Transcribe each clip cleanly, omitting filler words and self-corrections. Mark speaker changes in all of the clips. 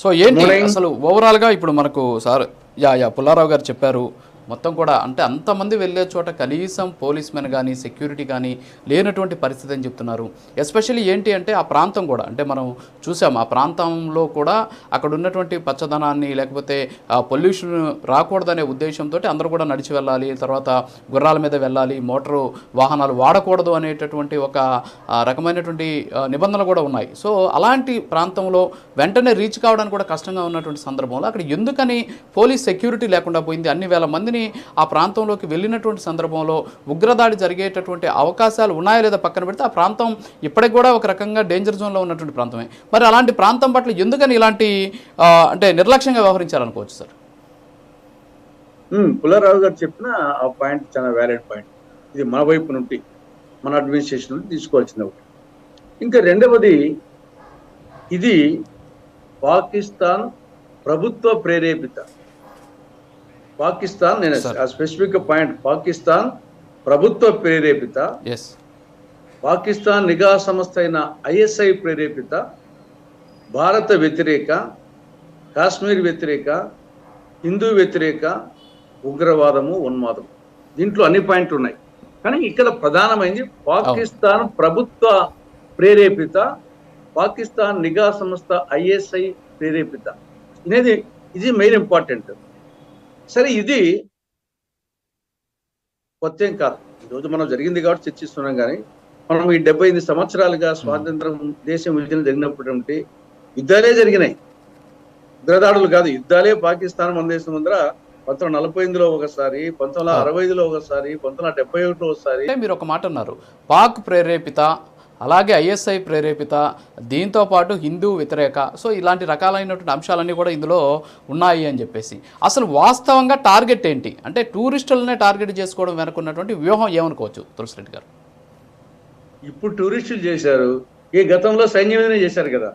Speaker 1: So ఏంటి అసలు ఓవరాల్గా ఇప్పుడు మనకు సార్ పుల్లారావు గారు చెప్పారు మొత్తం కూడా అంటే అంతమంది వెళ్ళే చోట కనీసం పోలీస్ మెన్ కానీ సెక్యూరిటీ కానీ లేనటువంటి పరిస్థితి అని చెప్తున్నారు. ఎస్పెషల్లీ ఏంటి అంటే ఆ ప్రాంతం కూడా అంటే మనం చూసాం ఆ ప్రాంతంలో కూడా అక్కడ ఉన్నటువంటి పచ్చదనాన్ని లేకపోతే పొల్యూషన్ రాకూడదనే ఉద్దేశంతో అందరూ కూడా నడిచి వెళ్ళాలి, తర్వాత గుర్రాల మీద వెళ్ళాలి, మోటారు వాహనాలు వాడకూడదు అనేటటువంటి ఒక రకమైనటువంటి నిబంధనలు కూడా ఉన్నాయి. సో అలాంటి ప్రాంతంలో వెంటనే రీచ్ కావడానికి కూడా కష్టంగా ఉన్నటువంటి సందర్భంలో అక్కడ ఎందుకని పోలీస్ సెక్యూరిటీ లేకుండా పోయింది? అన్ని వేల మందిని ఆ ప్రాంతంలోకి వెళ్ళినటువంటి సందర్భంలో ఉగ్రదాడి జరిగేటటువంటి అవకాశాలు ఉన్నాయా లేదా పక్కన పెడితే ఆ ప్రాంతం ఇప్పటికి కూడా ఒక రకంగా డేంజర్ జోన్లో ఉన్నటువంటి ప్రాంతమే. మరి అలాంటి ప్రాంతం పట్ల ఎందుకని ఇలాంటి అంటే నిర్లక్ష్యంగా వ్యవహరించాలనుకోవచ్చు సార్?
Speaker 2: పుల్లారావు గారు చెప్పిన ఆ పాయింట్ చాలా వ్యాలిడ్ పాయింట్. ఇది మన వైపు నుండి మన అడ్మినిస్ట్రేషన్ నుండి తీసుకోవాల్సింది ఒకటి. ఇంకా రెండవది, ఇది పాకిస్తాన్ ప్రభుత్వ ప్రేరేపిత. పాకిస్తాన్, నేను స్పెసిఫిక్ పాయింట్, పాకిస్తాన్ ప్రభుత్వ ప్రేరేపిత, పాకిస్తాన్ నిఘా సంస్థ అయిన ISI ప్రేరేపిత, భారత వ్యతిరేక, కాశ్మీర్ వ్యతిరేక, హిందూ వ్యతిరేక ఉగ్రవాదము, ఉన్మాదము. దీంట్లో అన్ని పాయింట్లు ఉన్నాయి. కానీ ఇక్కడ ప్రధానమైంది పాకిస్తాన్ ప్రభుత్వ ప్రేరేపిత, పాకిస్తాన్ నిఘా సంస్థ ISI ప్రేరేపిత అనేది ఇది మెయిన్ ఇంపార్టెంట్. సరే, ఇది కొత్త ఏం కాదు, ఈరోజు మనం జరిగింది కాబట్టి చర్చిస్తున్నాం. కానీ మనం ఈ 78 సంవత్సరాలుగా స్వాతంత్రం దేశం విభజన జరిగినప్పుడు యుద్ధాలే జరిగినాయి, ఉగ్రదాడులు కాదు, యుద్ధాలే. పాకిస్తాన్ మన దేశం ముందర 1948లో ఒకసారి, 1965లో ఒకసారి, 1971లో ఒకసారి.
Speaker 1: మీరు ఒక మాట అన్నారు, పాక్ ప్రేరేపిత, అలాగే ISI ప్రేరేపిత, దీంతో పాటు హిందూ వ్యతిరేక, సో ఇలాంటి రకాలైనటువంటి అంశాలన్నీ కూడా ఇందులో ఉన్నాయి అని చెప్పేసి. అసలు వాస్తవంగా టార్గెట్ ఏంటి అంటే టూరిస్టులనే టార్గెట్ చేసుకోవడం వెనుకున్నటువంటి వ్యూహం ఏమనుకోవచ్చు తులసిరెడ్డి గారు?
Speaker 2: ఇప్పుడు టూరిస్టులు చేశారు, ఈ గతంలో సైన్యమే చేశారు కదా.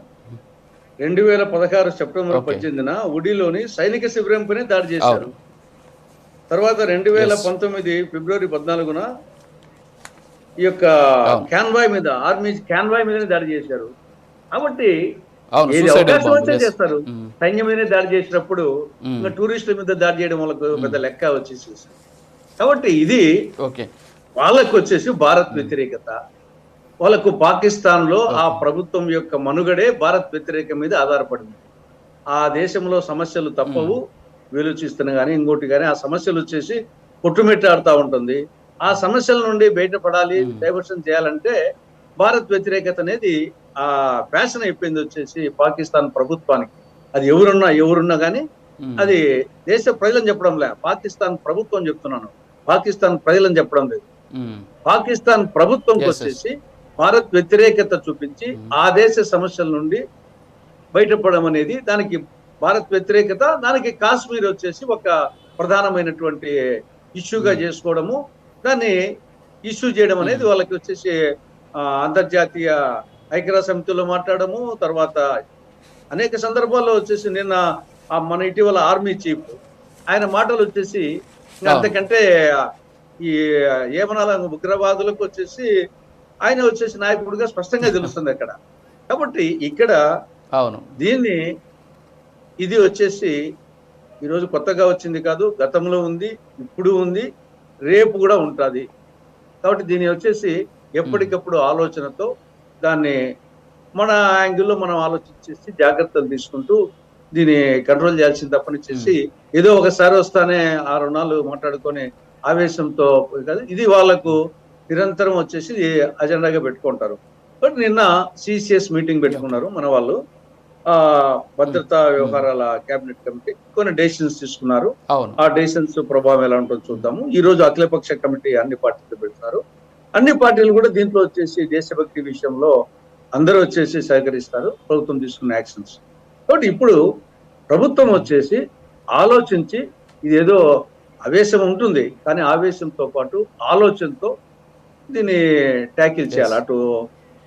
Speaker 2: 2016 సెప్టెంబర్ 18న ఉడిలోని సైనిక శిబిరంపైనే దాడి చేశారు. తర్వాత 2019 ఫిబ్రవరి 14న ఈ యొక్క కాన్వాయ్ మీద, ఆర్మీ కాన్వాయ్ మీదనే దాడి చేశారు. కాబట్టి ఏది అవకాశం వచ్చే చేస్తారు. సైన్యం మీదనే దాడి చేసినప్పుడు ఇంకా టూరిస్టుల మీద దాడి చేయడం వాళ్ళకు పెద్ద లెక్క వచ్చేసి. కాబట్టి ఇది వాళ్ళకు వచ్చేసి భారత్ వ్యతిరేకత. వాళ్ళకు పాకిస్తాన్ లో ఆ ప్రభుత్వం యొక్క మనుగడే భారత్ వ్యతిరేకం మీద ఆధారపడింది. ఆ దేశంలో సమస్యలు తప్పవు, వెలుచిస్తున్న కానీ ఇంకోటి కానీ ఆ సమస్యలు వచ్చేసి కొట్టుమిట్టాడుతూ ఉంటుంది. ఆ సమస్యల నుండి బయటపడాలి, డైవర్షన్ చేయాలంటే భారత్ వ్యతిరేకత అనేది ఆ ఫ్యాషన్ అయిపోయింది వచ్చేసి పాకిస్తాన్ ప్రభుత్వానికి. అది ఎవరున్నా కానీ అది దేశ ప్రజలను చెప్పడం లే, పాకిస్తాన్ ప్రభుత్వం చెప్తున్నాను, పాకిస్తాన్ ప్రజలను చెప్పడం లేదు. పాకిస్తాన్ ప్రభుత్వంకి వచ్చేసి భారత్ వ్యతిరేకత చూపించి ఆ దేశ సమస్యల నుండి బయటపడడం అనేది దానికి భారత్ వ్యతిరేకత. దానికి కాశ్మీర్ వచ్చేసి ఒక ప్రధానమైనటువంటి ఇష్యూగా చేసుకోవడము, దాన్ని ఇష్యూ చేయడం అనేది వాళ్ళకి వచ్చేసి అంతర్జాతీయ ఐక్యరాజ్య సమితిలో మాట్లాడము. తర్వాత అనేక సందర్భాల్లో వచ్చేసి నిన్న మన ఇటీవల ఆర్మీ చీఫ్ ఆయన మాటలు వచ్చేసి అంతకంటే ఈ ఏమనాల ఉగ్రవాదులకు వచ్చేసి ఆయన వచ్చేసి నాయకుడిగా స్పష్టంగా తెలుస్తుంది అక్కడ. కాబట్టి ఇక్కడ దీన్ని ఇది వచ్చేసి ఈరోజు కొత్తగా వచ్చింది కాదు, గతంలో ఉంది, ఇప్పుడు ఉంది, రేపు కూడా ఉంటుంది. కాబట్టి దీన్ని వచ్చేసి ఎప్పటికప్పుడు ఆలోచనతో దాన్ని మన యాంగిల్లో మనం ఆలోచించేసి జాగ్రత్తలు తీసుకుంటూ దీన్ని కంట్రోల్ చేయాల్సింది తప్పనిచ్చేసి ఏదో ఒకసారి వస్తానే 6 నాళ్ళు మాట్లాడుకొని ఆవేశంతో కాదు, ఇది వాళ్ళకు నిరంతరం వచ్చేసి అజెండాగా పెట్టుకుంటారు. బట్ నిన్న CCS మీటింగ్ పెట్టుకున్నారు మన వాళ్ళు, భద్రతా వ్యవహారాల కేబినెట్ కమిటీ కొన్ని డెసిషన్స్ తీసుకున్నారు. ఆ డెసిషన్స్ ప్రభావం ఎలా ఉంటుందో చూద్దాము. ఈ రోజు అఖిలపక్ష కమిటీ అన్ని పార్టీలు పెడుతున్నారు. అన్ని పార్టీలు కూడా దీంట్లో వచ్చేసి దేశభక్తి విషయంలో అందరూ వచ్చేసి సహకరిస్తారు ప్రభుత్వం తీసుకున్న యాక్షన్స్. కాబట్టి ఇప్పుడు ప్రభుత్వం వచ్చేసి ఆలోచించి, ఇది ఏదో ఆవేశం ఉంటుంది కానీ ఆవేశంతో పాటు ఆలోచనతో దీన్ని ట్యాకిల్ చేయాలి. అటు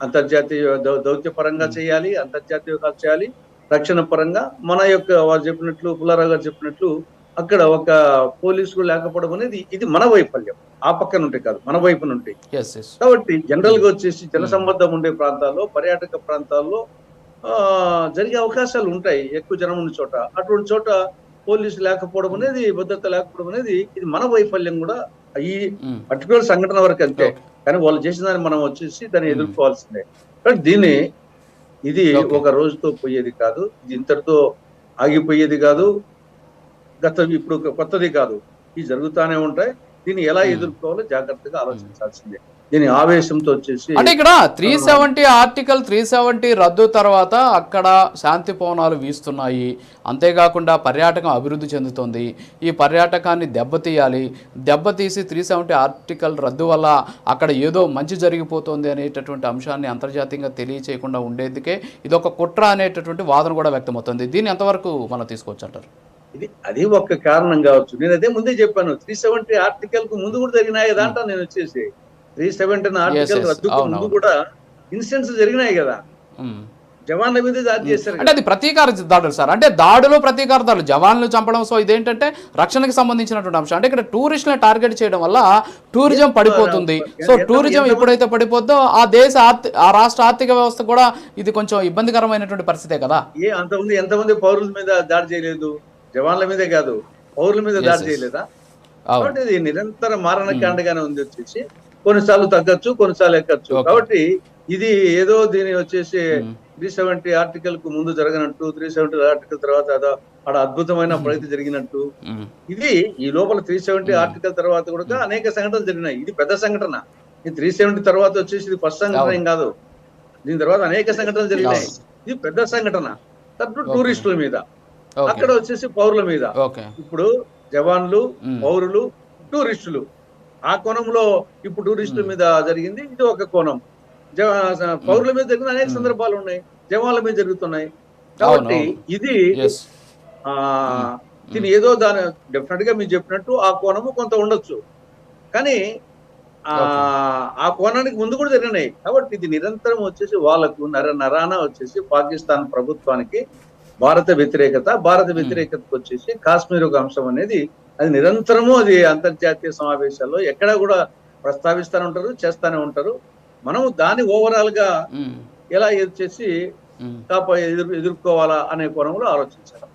Speaker 2: అంతర్జాతీయ దౌత్యపరంగా చేయాలి, అంతర్జాతీయ చేయాలి, రక్షణ పరంగా మన యొక్క వారు చెప్పినట్లు, పుల్లారావు గారు చెప్పినట్లు అక్కడ ఒక పోలీసులు లేకపోవడం అనేది ఇది మన వైఫల్యం, ఆ పక్క నుండి కాదు, మన వైపు నుండి. కాబట్టి జనరల్ గా వచ్చేసి జనసంబద్ధం ఉండే ప్రాంతాల్లో, పర్యాటక ప్రాంతాల్లో జరిగే అవకాశాలు ఉంటాయి ఎక్కువ జనం ఉన్న చోట. అటువంటి చోట పోలీసు లేకపోవడం అనేది, భద్రత లేకపోవడం అనేది ఇది మన వైఫల్యం కూడా ఈ
Speaker 1: ఉమ్,
Speaker 2: పర్టికులర్ సంఘటన వరకు అంతే.
Speaker 1: ఓకే.
Speaker 2: కానీ వాళ్ళు చేసిన దాన్ని మనం వచ్చేసి దాన్ని
Speaker 1: ఉమ్,
Speaker 2: ఎదుర్కోవాల్సిందే. కానీ దీన్ని ఇది
Speaker 1: ఓకే.
Speaker 2: ఒక రోజుతో పోయేది కాదు, ఇది ఇంతటితో ఆగిపోయేది కాదు, ఇప్పుడు కొత్తది కాదు. ఇవి జరుగుతూనే ఉంటాయి. దీన్ని ఎలా
Speaker 1: ఉమ్.
Speaker 2: ఎదుర్కోవాలో జాగ్రత్తగా ఆలోచించాల్సిందే. దీని ఆవేశంతో వచ్చేసి
Speaker 1: అంటే ఇక్కడ 370 ఆర్టికల్ 370 రద్దు తర్వాత అక్కడ శాంతి పవనాలు వీస్తున్నాయి. అంతేకాకుండా పర్యాటకం అభివృద్ధి చెందుతుంది. ఈ పర్యాటకాన్ని దెబ్బతీయాలి. దెబ్బతీసి 370 ఆర్టికల్ రద్దు వల్ల అక్కడ ఏదో మంచి జరిగిపోతుంది అనేటటువంటి అంశాన్ని అంతర్జాతీయంగా తెలియచేయకుండా ఉండేందుకే ఇది ఒక కుట్ర అనేటటువంటి వాదన కూడా వ్యక్తమవుతుంది. దీన్ని ఎంతవరకు మనం తీసుకోవచ్చు అంటారు?
Speaker 2: అది ఒక్క కారణం కావచ్చు. నేను అదే ముందే చెప్పాను, 370 ఆర్టికల్ కు ముందు కూడా జరిగినాయి కదా అంటా. నేను వచ్చేసి 370 ఆర్టికల్ రద్దుకు ముందు కూడా ఇన్సిడెంట్స్ జరిగినాయి కదా,
Speaker 1: ఉమ్.
Speaker 2: జవాన్ల మీద దాడి చేశారు
Speaker 1: అంటే అది ప్రతీకార దాడులు సార్, అంటే దాడులు ప్రతీకార దాడులు, జవాన్లు చంపడం. సో ఇదేంటంటే రక్షణకి సంబంధించినటువంటి అంశం. అంటే ఇక్కడ టూరిస్టులను టార్గెట్ చేయడం వల్ల టూరిజం పడిపోతుంది. సో టూరిజం ఎప్పుడైతే పడిపోద్దో ఆ రాష్ట్ర ఆర్థిక వ్యవస్థ కూడా ఇది కొంచెం ఇబ్బందికరమైనటువంటి పరిస్థితే కదా.
Speaker 2: ఎంతమంది పౌరుల మీద దాడి చేయలేదు? జవాన్ల మీదే కాదు, పౌరుల మీద దాడి చేయలేదా? కాబట్టి ఇది నిరంతర మారణకాండగానే ఉంది. వచ్చేసి కొన్నిసార్లు తగ్గచ్చు, కొన్నిసార్లు ఎక్కచ్చు. కాబట్టి ఇది ఏదో దీని వచ్చేసి 370 ఆర్టికల్ కు ముందు జరగనట్టు, 370 ఆర్టికల్ తర్వాత అక్కడ అద్భుతమైన ప్రగతి జరిగినట్టు, ఇది ఈ లోపల 370 ఆర్టికల్ తర్వాత కూడా అనేక సంఘటనలు జరిగినాయి. ఇది పెద్ద సంఘటన. ఈ 370 తర్వాత వచ్చేసి ఇది ఫస్ట్ సంఘటన ఏం కాదు. దీని తర్వాత అనేక సంఘటనలు జరిగినాయి. ఇది పెద్ద సంఘటన. తప్పుడు టూరిస్టుల మీద, అక్కడ వచ్చేసి పౌరుల మీద. ఇప్పుడు జవాన్లు, పౌరులు, టూరిస్టులు, ఆ కోణంలో ఇప్పుడు టూరిస్టుల మీద జరిగింది. ఇది ఒక కోణం. పౌరుల మీద జరిగిన అనేక సందర్భాలు ఉన్నాయి, జవాన్ల మీద జరుగుతున్నాయి. కాబట్టి ఇది దీని ఏదో దాని డెఫినెట్ గా మీరు చెప్పినట్టు ఆ కోణము కొంత ఉండొచ్చు. కానీ ఆ కోణానికి ముందు కూడా జరిగినాయి. కాబట్టి ఇది నిరంతరం వచ్చేసి వాళ్ళకు నరాన వచ్చేసి పాకిస్తాన్ ప్రభుత్వానికి భారత వ్యతిరేకతకు వచ్చేసి కాశ్మీర్ ఒక అంశం అనేది అది నిరంతరము అది అంతర్జాతీయ సమావేశాల్లో ఎక్కడ కూడా ప్రస్తావిస్తూనే ఉంటారు, చేస్తానే ఉంటారు. మనం దాన్ని ఓవరాల్ గా ఎలా చేసి ఎదుర్కోవాలా అనే కోణంలో ఆలోచించాలి.